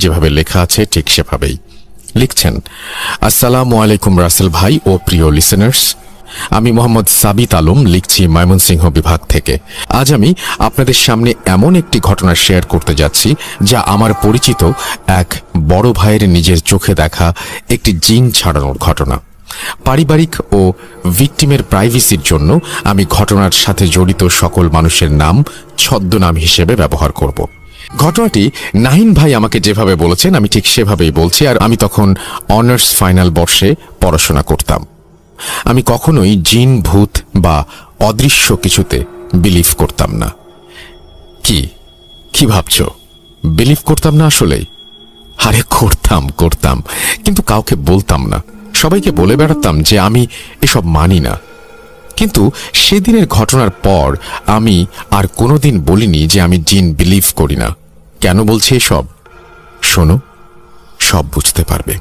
যেভাবে লেখা আছে ঠিক সেভাবেই লিখছেন। আসসালামু আলাইকুম রাসেল ভাই ও প্রিয় লিসেনার্স, আমি মোহাম্মদ সাবিত আলম লিখছি ময়মনসিংহ বিভাগ থেকে। আজ আমি আপনাদের সামনে এমন একটি ঘটনা শেয়ার করতে যাচ্ছি যা আমার পরিচিত এক বড় ভাইয়ের নিজের চোখে দেখা একটি জিন ছাড়ানোর ঘটনা। পারিবারিক ও ভিকটিমের প্রাইভেসির জন্য আমি ঘটনার সাথে জড়িত সকল মানুষের নাম ছদ্মনাম হিসেবে ব্যবহার করব। ঘটনাটি নাহিন ভাই আমাকে যেভাবে বলেছেন আমি ঠিক সেভাবেই বলছি। আর আমি তখন অনার্স ফাইনাল বর্ষে পড়াশোনা করতাম। আমি কখনোই জিন, ভূত বা অদৃশ্য কিছুতে বিলিভ করতাম না। কি ভাবছ? বিলিভ করতাম না আসলেই? আরে করতাম, কিন্তু কাউকে বলতাম না। সবাইকে বলে বেড়াতাম যে আমি এসব মানি না। কিন্তু সেদিনের ঘটনার পর আমি আর কোনোদিন বলিনি যে আমি জিন বিলিভ করি না। কেন বলছি এসব? শোনো, সব বুঝতে পারবে।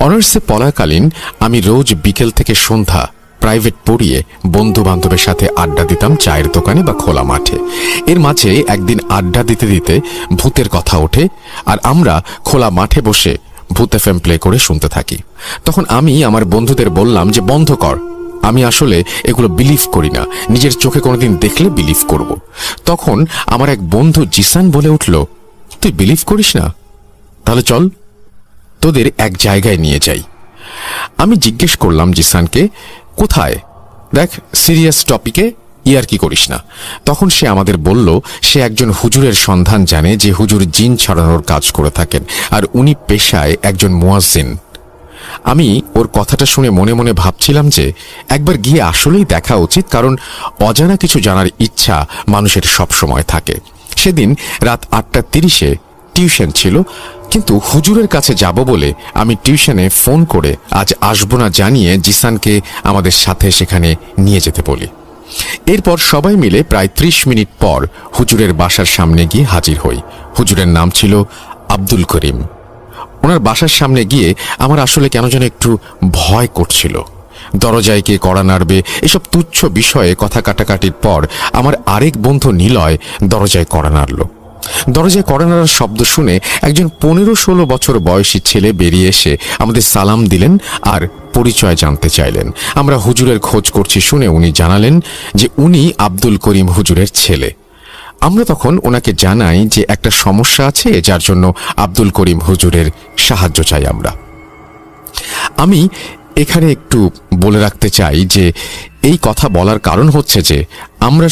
অনার্সে পড়াকালীন আমি রোজ বিকেল থেকে সন্ধ্যা প্রাইভেট পড়িয়ে বন্ধু বান্ধবের সাথে আড্ডা দিতাম চায়ের দোকানে বা খোলা মাঠে। এর মাঝে একদিন আড্ডা দিতে দিতে ভূতের কথা ওঠে, আর আমরা খোলা মাঠে বসে ভূত এফএম প্লে করে শুনতে থাকি। তখন আমি আমার বন্ধুদের বললাম যে বন্ধ কর, আমি আসলে এগুলো বিলিভ করি না, নিজের চোখে কোনোদিন দেখলে বিলিভ করব। তখন আমার এক বন্ধু জিসান বলে উঠল, তুই বিলিভ করিস না? তাহলে চল তোদের এক জায়গায় নিয়ে যাই। আমি জিজ্ঞেস করলাম জিসানকে, কোথায়? দেখ, সিরিয়াস টপিকে ইয়ার্কি করিস না। তখন সে আমাদের বলল সে একজন হুজুরের সন্ধান জানে যে হুজুর জিন ছাড়ানোর কাজ করে থাকেন, আর উনি পেশায় একজন মুয়াজ্জিন। আমি ওর কথাটা শুনে মনে মনে ভাবছিলাম যে একবার গিয়ে আসলেই দেখা উচিত, কারণ অজানা কিছু জানার ইচ্ছা মানুষের সব সময় থাকে। সেদিন রাত 8:30-এ টিউশন ছিল, কিন্তু হুজুরের কাছে যাব বলে আমি টিউশনে ফোন করে আজ আসবো না জানিয়ে জিসানকে আমাদের সাথে সেখানে নিয়ে যেতে বলি। এরপর সবাই মিলে প্রায় 30 মিনিট পর হুজুরের বাসার সামনে গিয়ে হাজির হই। হুজুরের নাম ছিল আব্দুল করিম। ওনার বাসার সামনে গিয়ে আমার আসলে কেন যেন একটু ভয় করছিল। দরজায় কে কড়া নাড়বে এসব তুচ্ছ বিষয়ে কথা কাটাকাটির পর আমার আরেক বন্ধু নিলয় দরজায় কড়া নাড়ল। দরজায় কড়া নাড়ার শব্দ শুনে একজন 15-16 বছর বয়সী ছেলে বেরিয়ে এসে আমাদের সালাম দিলেন আর পরিচয় জানতে চাইলেন। আমরা হুজুরের খোঁজ করছি শুনে উনি জানালেন যে উনি আব্দুল করিম হুজুরের ছেলে। আমরা তখন ওনাকে জানাই যে একটা সমস্যা আছে, যার জন্য আব্দুল করিম হুজুরের সাহায্য চাই আমরা। আমি এখানে একটু বলে রাখতে চাই যে এই কথা বলার কারণ হচ্ছে যে আমরা